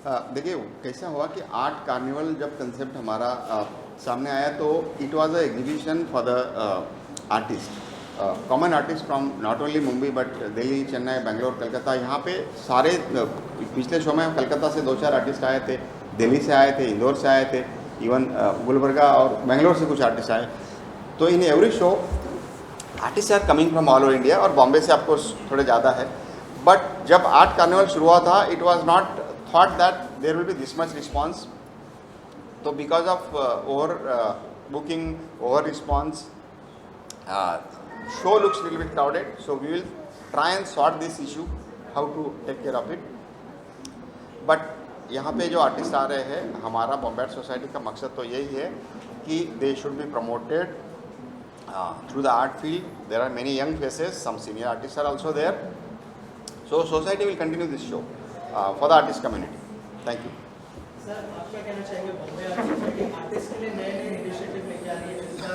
देखिए कैसा हुआ कि आर्ट कार्निवल जब कंसेप्ट हमारा सामने आया तो it was a exhibition for the artist, common artist from not only Mumbai but Delhi, Chennai, Bangalore, Calcutta. यहाँ पे सारे पिछले शो में कलकत्ता से 2-4 आर्टिस्ट आए थे, दिल्ली से आए थे, इंदौर से आए थे, इवन गुलबर्गा और बेंगलोर से कुछ आर्टिस्ट आए। तो in every show artist are coming from all over India और बॉम्बे से आपको थोड़े ज़्यादा है। बट जब आर्ट कार्निवल शुरू हुआ था it was not thought that there will be this much response. So because of over booking, over response, show looks little bit crowded. So we will try and sort this issue, how to take care of it. But यहाँ पे जो artist आ रहे हैं, हमारा Bombay art society का मकसद तो यही है कि they should be promoted through the art field. There are many young faces, some senior artists are also there. So society will continue this show for the artist community. Thank you. Sir, आप क्या कहना चाहेंगे Bombay art society artist के लिए नए initiative लेके आ रही है, जिसका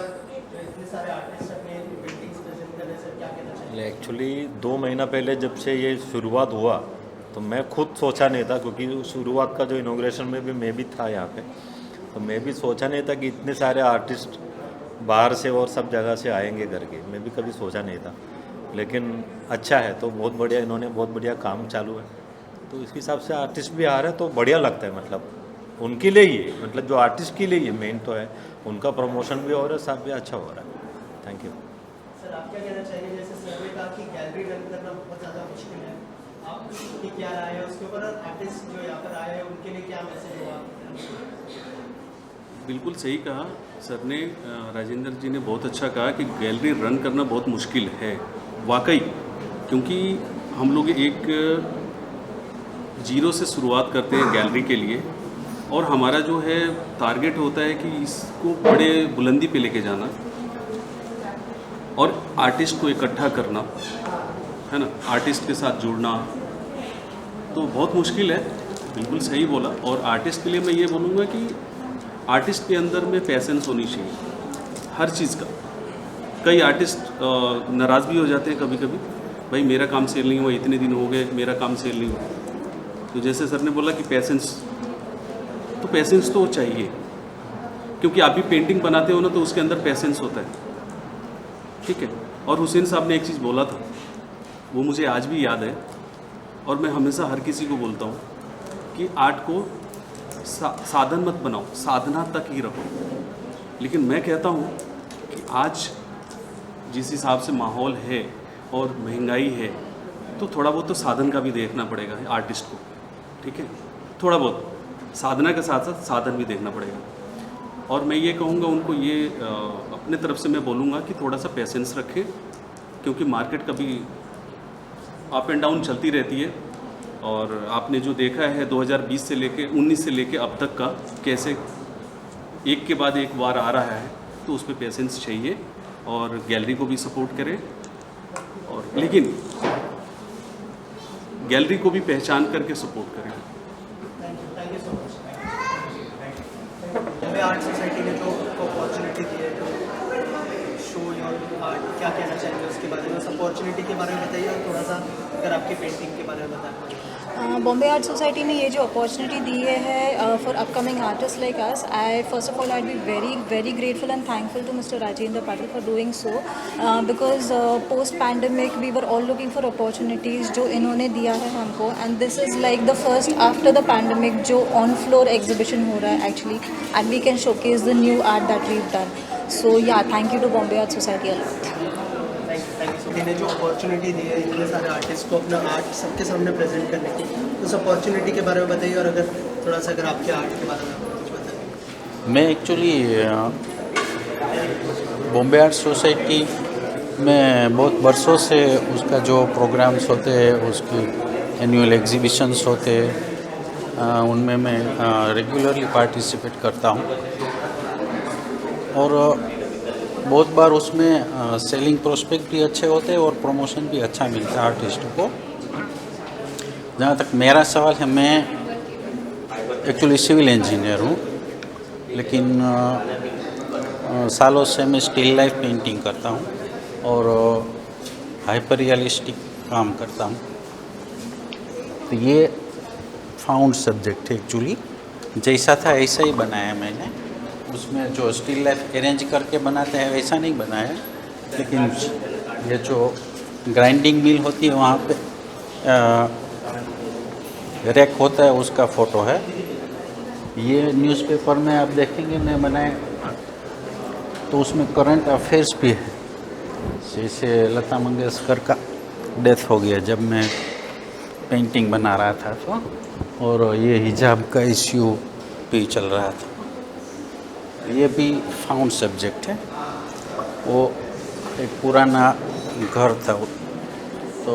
इतने सारे आर्टिस्ट अपने पेंटिंग्स प्रेजेंट कर रहे हैं, सर क्या कहना चाहेंगे? एक्चुअली 2 महीना पहले जब से ये शुरुआत हुआ तो मैं खुद सोचा नहीं था, क्योंकि शुरुआत का जो इनॉग्रेशन में भी मैं भी था यहाँ पे, तो मैं भी सोचा नहीं था कि इतने सारे आर्टिस्ट बाहर से और सब जगह से आएंगे करके, मैं भी कभी सोचा नहीं था। लेकिन अच्छा है, तो बहुत बढ़िया, इन्होंने बहुत बढ़िया काम चालू है, तो इस हिसाब से आर्टिस्ट भी आ रहे हैं तो बढ़िया लगता है। मतलब उनके लिए ही, मतलब जो आर्टिस्ट के लिए ही मेन तो है, उनका प्रमोशन भी हो रहा है, सब भी अच्छा हो रहा है। Thank you. सर, आप क्या कहना चाहेंगे, जैसे सर ने कहा कि गैलरी रन करना बहुत ज़्यादा मुश्किल है, आपकी क्या राय है उसके ऊपर? आर्टिस्ट जो यहाँ पर आए हैं उनके लिए क्या मैसेज होगा? बिल्कुल सही कहा सर ने, राजेंद्र जी ने बहुत अच्छा कहा कि गैलरी रन करना बहुत मुश्किल है वाकई, क्योंकि हम लोग एक जीरो से शुरुआत करते हैं गैलरी के लिए, और हमारा जो है टारगेट होता है कि इसको बड़े बुलंदी पे लेके जाना और आर्टिस्ट को इकट्ठा करना, है ना, आर्टिस्ट के साथ जुड़ना, तो बहुत मुश्किल है। बिल्कुल सही बोला। और आर्टिस्ट के लिए मैं ये बोलूँगा कि आर्टिस्ट के अंदर में पैसेंस होनी चाहिए हर चीज़ का। कई आर्टिस्ट नाराज़ भी हो जाते हैं कभी कभी, भाई मेरा काम सेल नहीं हुआ, इतने दिन हो गए मेरा काम सेल नहीं हुआ। तो जैसे सर ने बोला कि पैसेंस, तो पैसेंस तो चाहिए, क्योंकि आप भी पेंटिंग बनाते हो ना, तो उसके अंदर पैसेंस होता है, ठीक है। और हुसैन साहब ने एक चीज़ बोला था, वो मुझे आज भी याद है, और मैं हमेशा हर किसी को बोलता हूँ कि आर्ट को साधन मत बनाओ, साधना तक ही रखो। लेकिन मैं कहता हूँ कि आज जिस हिसाब से माहौल है और महंगाई है, तो थोड़ा बहुत तो साधन का भी देखना पड़ेगा आर्टिस्ट को, ठीक है। थोड़ा बहुत साधना के साथ साथ साधन भी देखना पड़ेगा। और मैं ये कहूँगा उनको, ये अपने तरफ से मैं बोलूँगा कि थोड़ा सा पेशेंस रखें, क्योंकि मार्केट कभी अप एंड डाउन चलती रहती है। और आपने जो देखा है 2020 से लेके 19 से लेके अब तक का, कैसे एक के बाद एक बार आ रहा है, तो उस पर पेशेंस चाहिए और गैलरी को भी सपोर्ट करें, और लेकिन गैलरी को भी पहचान करके सपोर्ट करें। Thank you so much. Bombay art society ने जो अपॉर्चुनिटी दी है, तो शो योर आर्ट, क्या कहना चाहेंगे उसके बारे में? उस अपॉर्चुनिटी के बारे में बताइए, और थोड़ा सा अगर आपकी पेंटिंग के बारे में बताएं। बॉम्बे आर्ट सोसाइटी ने ये जो अपॉर्चुनिटी दी है for upcoming artist like us, I first of all I be very grateful and thankful to mister Rajendra Patil for doing so, because post pandemic we were all looking for opportunities जो इन्होंने दिया है हमको, and this is like the first after the pandemic जो on floor exhibition हो रहा है actually, and we can showcase the new art that we have done. So या, thank you to Bombay art society a lot. इन्हें जो opportunity दी है इतने सारे आर्टिस्ट को अपना आर्ट सबके सामने प्रेजेंट करने की, उस अपॉर्चुनिटी के बारे में बताइए, और अगर थोड़ा सा अगर आपके आर्ट के बारे में कुछ बताइए। मैं एक्चुअली बॉम्बे आर्ट सोसाइटी में बहुत बरसों से उसका जो प्रोग्राम्स होते हैं, उसकी एनुअल एग्जीबिशंस होते हैं, उनमें मैं रेगुलरली पार्टिसिपेट करता हूँ, और बहुत बार उसमें सेलिंग प्रोस्पेक्ट भी अच्छे होते हैं और प्रमोशन भी अच्छा मिलता है आर्टिस्ट को। जहाँ तक मेरा सवाल है, मैं एक्चुअली सिविल इंजीनियर हूँ, लेकिन सालों से मैं स्टिल लाइफ पेंटिंग करता हूँ और हाइपर रियलिस्टिक काम करता हूँ। तो ये फाउंड सब्जेक्ट है एक्चुअली, जैसा था ऐसा ही बनाया मैंने। उसमें जो स्टिल लाइफ अरेंज करके बनाते हैं वैसा नहीं बनाया, लेकिन ये जो ग्राइंडिंग मिल होती है वहाँ पे रैक होता है, उसका फ़ोटो है। ये न्यूज़पेपर में आप देखेंगे मैं बनाया तो उसमें करंट अफेयर्स भी है। जैसे लता मंगेशकर का डेथ हो गया जब मैं पेंटिंग बना रहा था तो, और ये हिजाब का इश्यू भी चल रहा था। ये भी फाउंड सब्जेक्ट है। वो एक पुराना घर था तो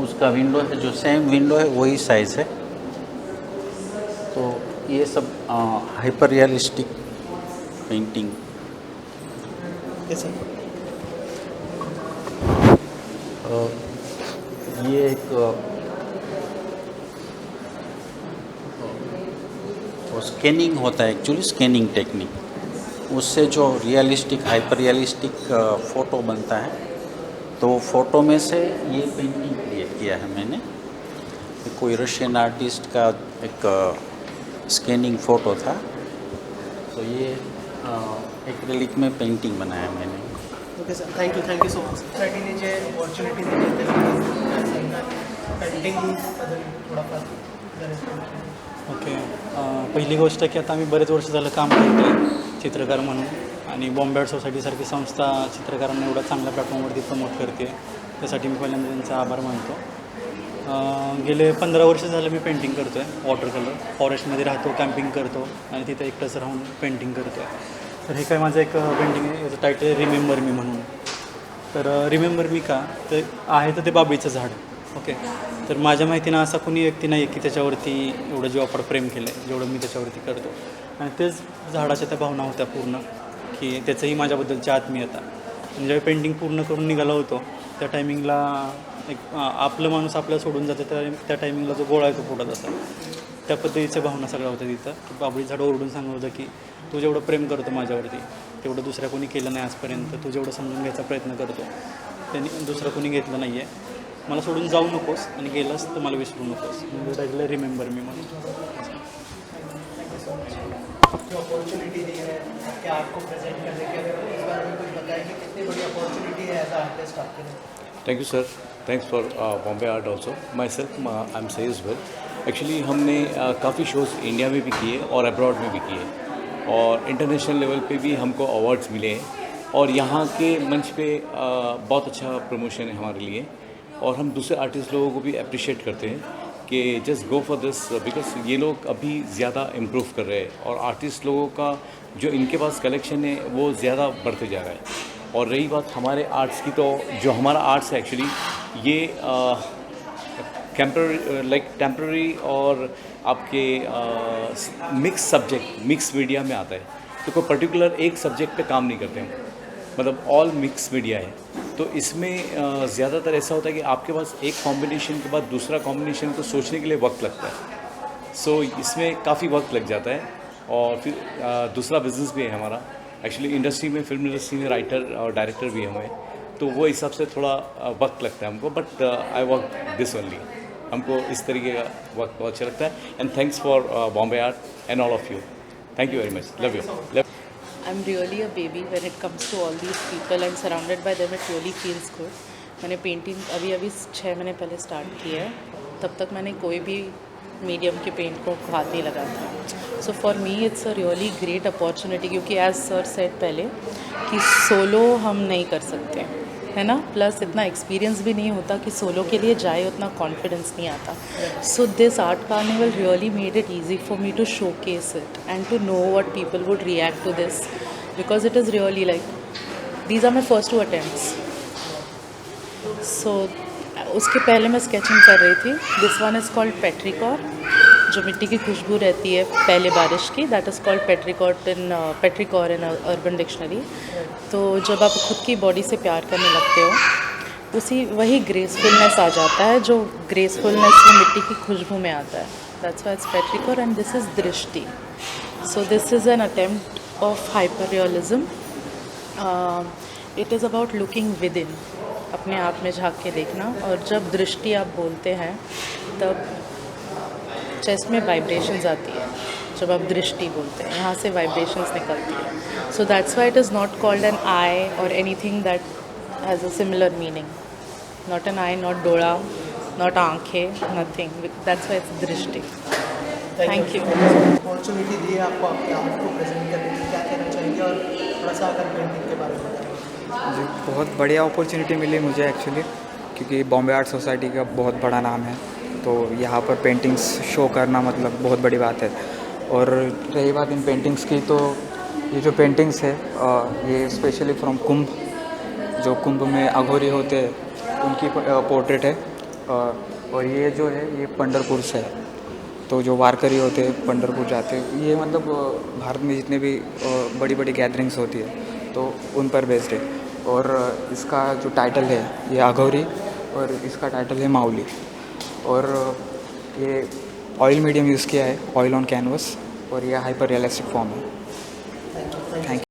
उसका विंडो है, जो सेम विंडो है वही साइज़ है। तो ये सब hyper realistic painting. Yes sir. ये एक स्कैनिंग होता है एक्चुअली, स्कैनिंग टेक्निक। उससे जो रियलिस्टिक हाइपर रियलिस्टिक फ़ोटो बनता है, तो फ़ोटो में से ये पेंटिंग क्रिएट किया है मैंने। कोई रशियन आर्टिस्ट का एक स्कैनिंग फ़ोटो था, तो ये एक्रेलिक में पेंटिंग बनाया मैंने। Okay sir, thank you so much. सोसायटीने जे ऑपॉर्च्युनिटी दिली पेंटिंग थोडाफार ओके. पहिली गोष्ट की आता आम्ही बरेच वर्ष झालं काम करतो आहे चित्रकार म्हणून, आणि बॉम्बे आर्ट सोसायटीसारखी संस्था चित्रकारांना एवढा चांगल्या प्लॅटफॉर्मवरती प्रमोट करते, त्यासाठी मी पहिल्यांदा त्यांचा आभार मानतो. गेले 15 वर्ष झालं मी पेंटिंग करतो आहे, वॉटर कलर. फॉरेस्टमध्ये राहतो, कॅम्पिंग करतो आणि तिथं एकटंच राहून पेंटिंग करतो आहे. तर हे काय माझं एक पेंटिंग आहे, याचं टायटल आहे रिमेंबर मी म्हणून. तर रिमेंबर मी का तर आहे तर ते बाबळीचं झाड. ओके. तर माझ्या माहितीनं असा कोणी व्यक्ती नाही आहे की त्याच्यावरती एवढं जीवापाड प्रेम केलं आहे जेवढं मी त्याच्यावरती करतो. आणि तेच झाडाच्या त्या भावना होत्या पूर्ण, की त्याचंही माझ्याबद्दलची आत्मीयता. आणि ज्यावेळी पेंटिंग पूर्ण करून निघाला होतो त्या टायमिंगला एक आपलं माणूस आपल्याला सोडून जातं, त्या टायमिंगला जो गोळा आहे तो पोटात असा, त्या पद्धतीच्या भावना सगळ्या होत्या तिथं. की बाबळी झाड ओरडून सांगत होतं की तू जेवढं प्रेम करतो माझ्यावरती तेवढं दुसऱ्या कोणी केलं नाही आजपर्यंत. तू जेवढं समजून घ्यायचा प्रयत्न करतो त्यांनी दुसरं कोणी घेतलं नाही आहे. मला सोडून जाऊ नकोस आणि गेलास तर मला विसरू नकोस. म्हणजे रिमेंबर मी म्हणून. जो अपॉर्चुनिटी दी है आपके आर्ट को प्रेजेंट करने के, इस बारे में कुछ बताएं कि कितनी बड़ी अपॉर्चुनिटी है एज आर्टिस्ट आपके लिए. Thank you sir. Thanks for Bombay art also. My self I am सही वेल. एक्चुअली हमने काफ़ी शोज़ इंडिया में भी किए और अब्रॉड में भी किए, और इंटरनेशनल लेवल पे भी हमको अवार्ड्स मिले हैं, और यहाँ के मंच पे बहुत अच्छा प्रमोशन है हमारे लिए. और हम दूसरे आर्टिस्ट लोगों को भी अप्रिशिएट करते हैं कि just go for this, because ये लोग अभी ज़्यादा इम्प्रूव कर रहे हैं, और आर्टिस्ट लोगों का जो इनके पास कलेक्शन है वो ज़्यादा बढ़ते जा रहा है. और रही बात हमारे आर्ट्स की, तो जो हमारा आर्ट्स है एक्चुअली ये टेम्पररी और आपके मिक्स सब्जेक्ट, मिक्स मीडिया में आता है. तो कोई पर्टिकुलर एक सब्जेक्ट पे काम नहीं करते हम, मतलब ऑल मिक्स मीडिया है. तो इसमें ज़्यादातर ऐसा होता है कि आपके पास एक कॉम्बिनेशन के बाद दूसरा कॉम्बिनेशन को सोचने के लिए वक्त लगता है. सो इसमें काफ़ी वक्त लग जाता है. और फिर दूसरा बिजनेस भी है हमारा एक्चुअली इंडस्ट्री में, फिल्म इंडस्ट्री में राइटर और डायरेक्टर भी हमें, तो वो हिसाब से थोड़ा वक्त लगता है हमको. But I work this only. हमको इस तरीके का वक्त बहुत अच्छा लगता है. And thanks for Bombay art and all of you. Thank you very much. Love you. I'm really a baby when it comes to all these people and surrounded by them. It really feels good. मैंने painting अभी 6 महीने पहले start किया है. तब तक मैंने कोई भी मीडियम के पेंट को हाथ नहीं लगा था. So for me it's a really great opportunity, क्योंकि एज सर सेड पहले कि सोलो हम नहीं कर सकते, है ना. प्लस इतना एक्सपीरियंस भी नहीं होता कि सोलो के लिए जाए, उतना कॉन्फिडेंस नहीं आता. So this art carnival really made it easy for me to showcase it and to know what people would react to this, because it is really like these are my first 2 attempts. So उसके पहले मैं sketching कर रही थी. This one is called petrichor, जो मिट्टी की खुशबू रहती है पहले बारिश की. That is called petrichor in Urban Dictionary. तो जब आप खुद की बॉडी से प्यार करने लगते हो, वही ग्रेसफुलनेस आ जाता है, जो ग्रेसफुलनेस वो मिट्टी की खुशबू में आता है. That's why it's petrichor and this is Drishti. So this is an attempt of hyper realism. It is about looking within, अपने आप में झांक के देखना. और जब दृष्टि आप बोलते हैं तब चेस्ट में वाइब्रेशंस आती है जब आप दृष्टि बोलते हैं, यहाँ से वाइब्रेशंस निकलती है. So that's why it is not called an eye or anything that has a similar meaning. Not an eye, not डोळा, नॉट आंखें, nothing. That's why it's Drishti. Thank you. Opportunity दी है आपको आपके आर्ट को प्रेजेंट करने की, क्या कहना चाहेंगे और थोड़ा सा अगर पेंटिंग के बारे में बताएं. जी, बहुत बढ़िया अपॉर्चुनिटी मिली मुझे एक्चुअली, क्योंकि बॉम्बे आर्ट सोसाइटी का बहुत बड़ा नाम है, तो यहाँ पर पेंटिंग्स शो करना मतलब बहुत बड़ी बात है. और रही बात इन पेंटिंग्स की, तो ये जो पेंटिंग्स है ये स्पेशली फ्रॉम कुंभ, जो कुंभ में अघोरी होते हैं उनकी पोर्ट्रेट है. और ये जो है ये पंढरपुर से है, तो जो वारकरी होते हैं पंढरपुर जाते हैं, ये मतलब भारत में जितने भी बड़ी बड़ी गैदरिंग्स होती है तो उन पर बेस्ड है. और इसका जो टाइटल है ये अघोरी और इसका टाइटल है माउली. और ये ऑयल मीडियम यूज़ किया है, ऑयल ऑन कैनवस, और ये हाइपर रियलिस्टिक फॉर्म है. Thank you.